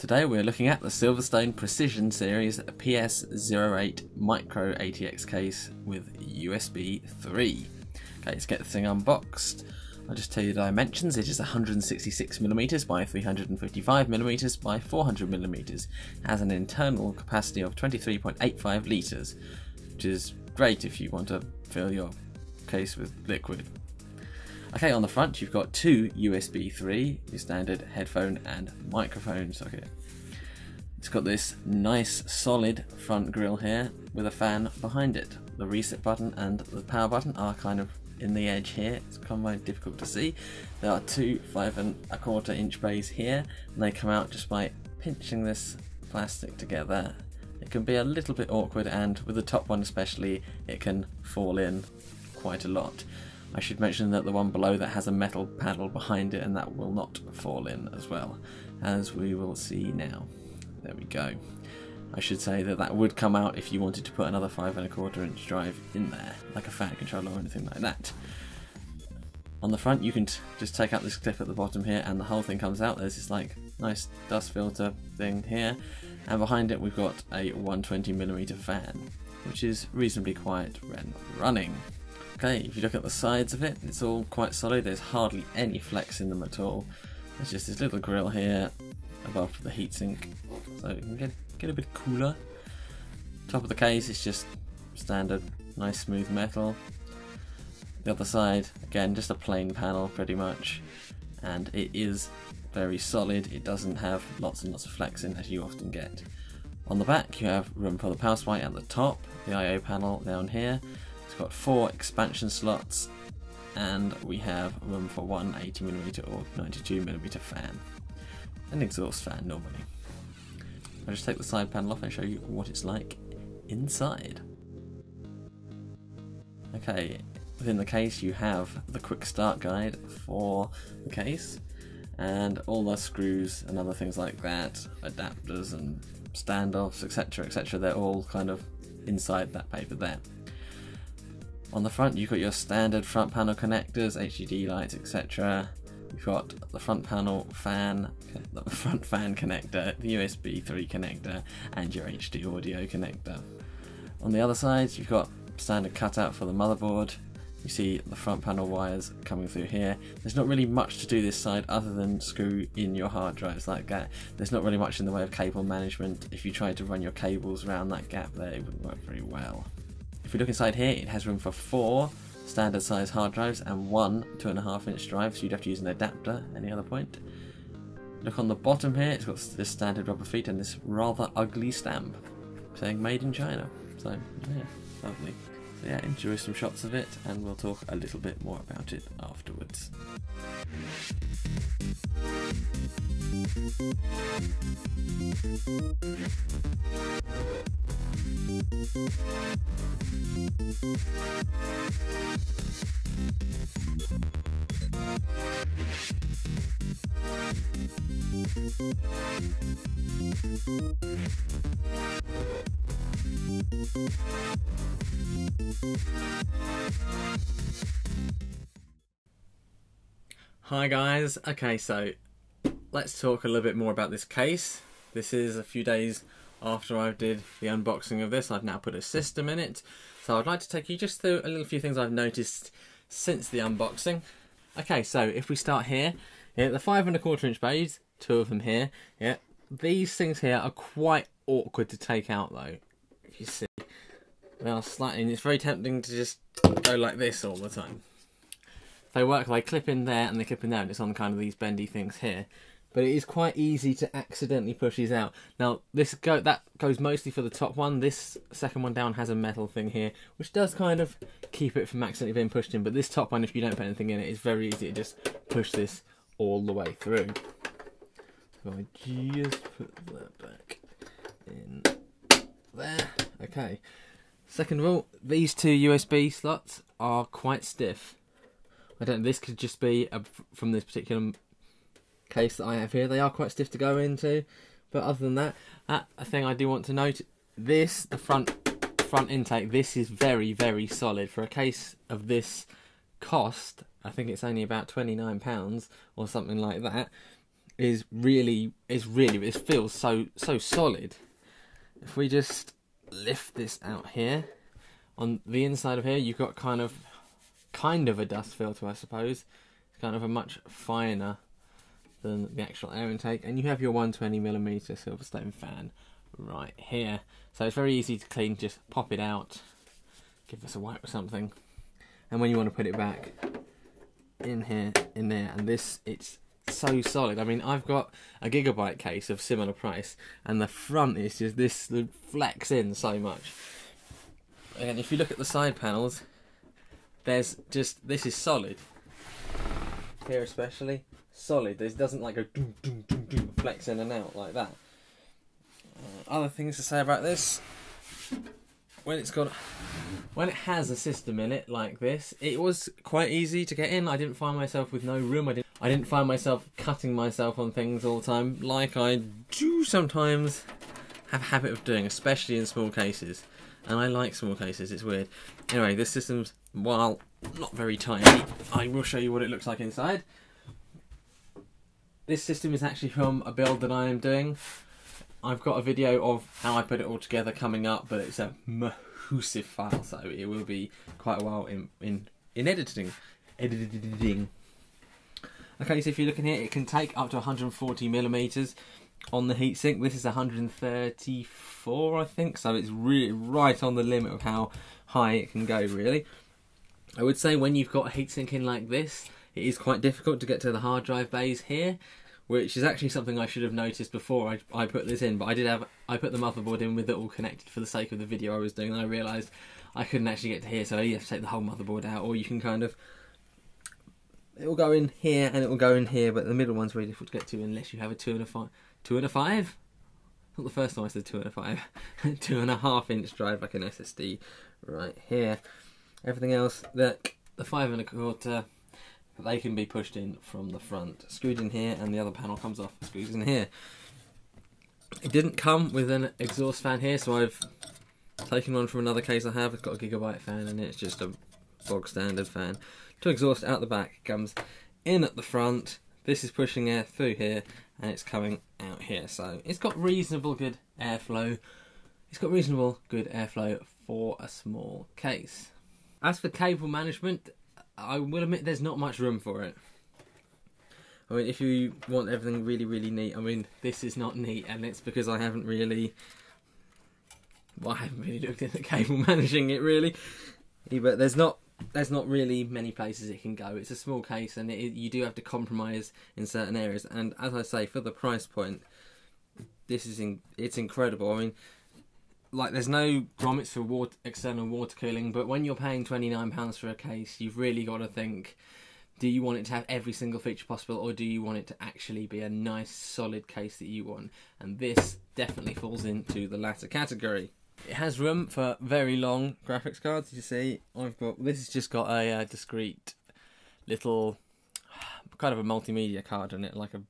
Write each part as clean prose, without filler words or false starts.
Today we're looking at the SilverStone Precision Series PS08 Micro ATX case with USB 3. Okay, let's get the thing unboxed. I'll just tell you the dimensions. It is 166mm by 355mm by 400mm. It has an internal capacity of 23.85 litres, which is great if you want to fill your case with liquid. Okay, on the front you've got two USB 3, your standard headphone and microphone socket. It's got this nice solid front grille here with a fan behind it. The reset button and the power button are kind of in the edge here. It's kind of difficult to see. There are two 5¼ inch bays here, and they come out just by pinching this plastic together. It can be a little bit awkward, and with the top one especially, it can fall in quite a lot. I should mention that the one below that has a metal paddle behind it, and that will not fall in as well, as we will see now. There we go. I should say that that would come out if you wanted to put another 5¼ inch drive in there, like a fan controller or anything like that. On the front you can just take out this clip at the bottom here and the whole thing comes out. There's this like nice dust filter thing here, and behind it we've got a 120mm fan, which is reasonably quiet when running. Okay, if you look at the sides of it, it's all quite solid. There's hardly any flex in them at all. There's just this little grill here above the heatsink, so you can get a bit cooler. Top of the case is just standard, nice smooth metal. The other side, again, just a plain panel pretty much, and it is very solid. It doesn't have lots and lots of flex in, as you often get. On the back you have room for the power supply at the top, the I/O panel down here. It's got 4 expansion slots, and we have room for one 80mm or 92mm fan. An exhaust fan normally. I'll just take the side panel off and show you what it's like inside. Okay, within the case you have the quick start guide for the case, and all the screws and other things like that, adapters and standoffs, etc, etc, they're all kind of inside that paper there. On the front you've got your standard front panel connectors, HDD lights, etc. You've got the front panel fan, the front fan connector, the USB 3 connector, and your HD audio connector. On the other side you've got standard cutout for the motherboard. You see the front panel wires coming through here. There's not really much to do this side other than screw in your hard drives like that. There's not really much in the way of cable management. If you tried to run your cables around that gap there, it wouldn't work very well. If you look inside here, it has room for 4 standard size hard drives and one 2.5 inch drive, so you'd have to use an adapter at any other point. Look on the bottom here, it's got this standard rubber feet and this rather ugly stamp saying made in China. So yeah, lovely. So yeah, enjoy some shots of it, and we'll talk a little bit more about it afterwards. Hi guys, okay, so let's talk a little bit more about this case. This is a few days after I did the unboxing of this. I've now put a system in it, so I'd like to take you just through a little few things I've noticed since the unboxing. Okay, so if we start here, yeah, the 5¼ inch bays, 2 of them here, yeah, these things here are quite awkward to take out though, if you see. They are slightly, and it's very tempting to just go like this all the time. They work, they clip in there and they clip in there, and it's on kind of these bendy things here. But it is quite easy to accidentally push these out. Now that goes mostly for the top one. This second one down has a metal thing here, which does kind of keep it from accidentally being pushed in. But this top one, if you don't put anything in it, it's very easy to just push this all the way through. So I just put that back in there. Okay. Second of all, these 2 USB slots are quite stiff. I don't know, this could just be from this particular case that I have here. They are quite stiff to go into, but other than that, a thing I do want to note, the front intake, this is very, very solid. For a case of this cost, I think it's only about £29 or something like that. it feels so solid. If we just lift this out here, on the inside of here you've got kind of a dust filter, I suppose. It's kind of a much finer than the actual air intake, and you have your 120mm SilverStone fan right here. So it's very easy to clean. Just pop it out, give us a wipe or something, and when you want to put it back in here, in there, and this, it's so solid. I mean, I've got a gigabyte case of similar price, and the front is just this flex in so much. And if you look at the side panels, there's just, this is solid. Here especially, solid. This doesn't like go doom, doom, doom, doom, flex in and out like that. Other things to say about this, when it has a system in it like this, it was quite easy to get in. I didn't find myself with no room. I didn't find myself cutting myself on things all the time, like I do sometimes have a habit of doing, especially in small cases. And I like small cases, it's weird. Anyway, this system's, while not very tiny, I will show you what it looks like inside. This system is actually from a build that I am doing. I've got a video of how I put it all together coming up, but it's a massive file, so it will be quite a while in editing. Okay, so if you're looking here, it can take up to 140mm on the heatsink. This is 134, I think, so it's really right on the limit of how high it can go, really. I would say when you've got a heatsink in like this, it is quite difficult to get to the hard drive bays here, which is actually something I should have noticed before I put this in, but I put the motherboard in with it all connected for the sake of the video I was doing, and I realised I couldn't actually get to here, so you have to take the whole motherboard out, or you can kind of, it will go in here and it will go in here, but the middle one's really difficult to get to unless you have a 2 and a 5? Not the first time I said 2 and a 5. 2.5 inch drive, like an SSD right here. Everything else, the 5 1/4, they can be pushed in from the front, screwed in here, and the other panel comes off, screws in here. It didn't come with an exhaust fan here, so I've taken one from another case I have. It's got a gigabyte fan in it. It's just a bog standard fan. To exhaust out the back, it comes in at the front. This is pushing air through here, and it's coming out here. So it's got reasonable good airflow. It's got reasonable good airflow for a small case. As for cable management, I will admit there's not much room for it. I mean, if you want everything really, really neat, I mean, this is not neat, and it's because I haven't really looked into cable managing it, really. But there's not really many places it can go. It's a small case, and you do have to compromise in certain areas. And as I say, for the price point, it's incredible. I mean, like, there's no grommets for external water cooling, but when you're paying £29 for a case, you've really got to think, do you want it to have every single feature possible, or do you want it to actually be a nice solid case that you want? And this definitely falls into the latter category. It has room for very long graphics cards. You see, this has just got a discrete little kind of a multimedia card in it, like a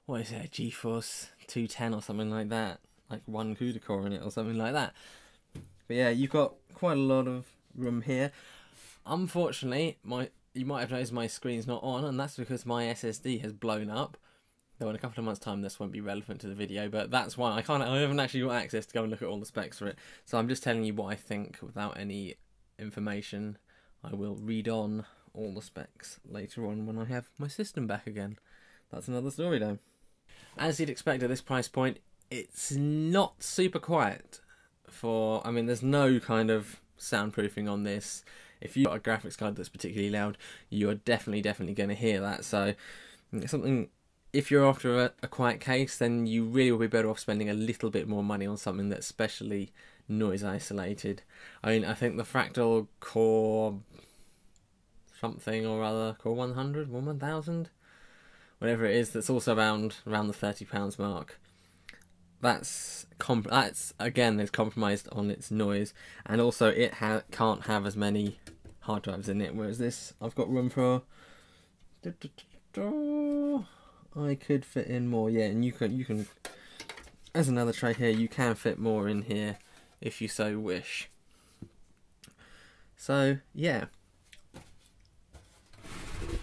GeForce 210 or something like that, like one CUDA core in it or something like that. But yeah, you've got quite a lot of room here. Unfortunately, you might have noticed my screen's not on, and that's because my SSD has blown up. Though in a couple of months' time this won't be relevant to the video, but that's why I haven't actually got access to go and look at all the specs for it. So I'm just telling you what I think without any information. I will read on all the specs later on when I have my system back again. That's another story though. As you'd expect at this price point, it's not super quiet. I mean, there's no kind of soundproofing on this. If you've got a graphics card that's particularly loud, you're definitely going to hear that. So it's something. If you're after a quiet case, then you really will be better off spending a little bit more money on something that's specially noise isolated. I mean, I think the Fractal Core something or other, Core 100, 1000, whatever it is, that's also around the £30 mark. That's again, it's compromised on its noise, and also it can't have as many hard drives in it. Whereas this, I've got room for. I could fit in more, yeah, and you can, as another tray here, you can fit more in here if you so wish. So, yeah.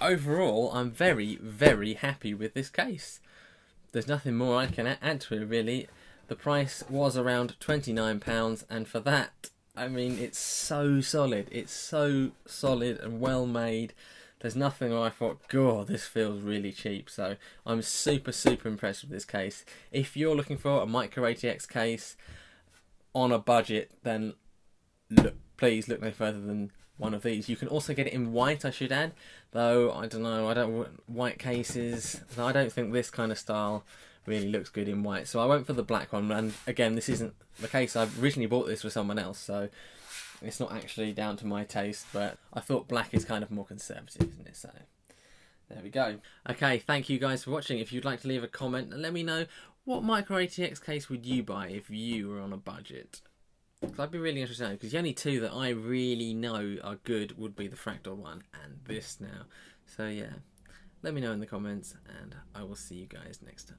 Overall, I'm very, very happy with this case. there's nothing more I can add to it really. The price was around £29, and for that, I mean, it's so solid. It's so solid and well made. There's nothing where I thought, God, this feels really cheap. So I'm super, super impressed with this case. If you're looking for a micro ATX case on a budget, then please look no further than one of these. You can also get it in white, I should add. Though, I don't know, I don't want white cases. I don't think this kind of style really looks good in white. So I went for the black one. And again, this isn't the case. I originally bought this for someone else, so it's not actually down to my taste, but I thought black is kind of more conservative, isn't it? So there we go. Okay, thank you guys for watching. If you'd like to leave a comment and let me know, what micro ATX case would you buy if you were on a budget? Because I'd be really interested to know, because the only two that I really know are good would be the Fractal one and this now. So yeah, let me know in the comments, and I will see you guys next time.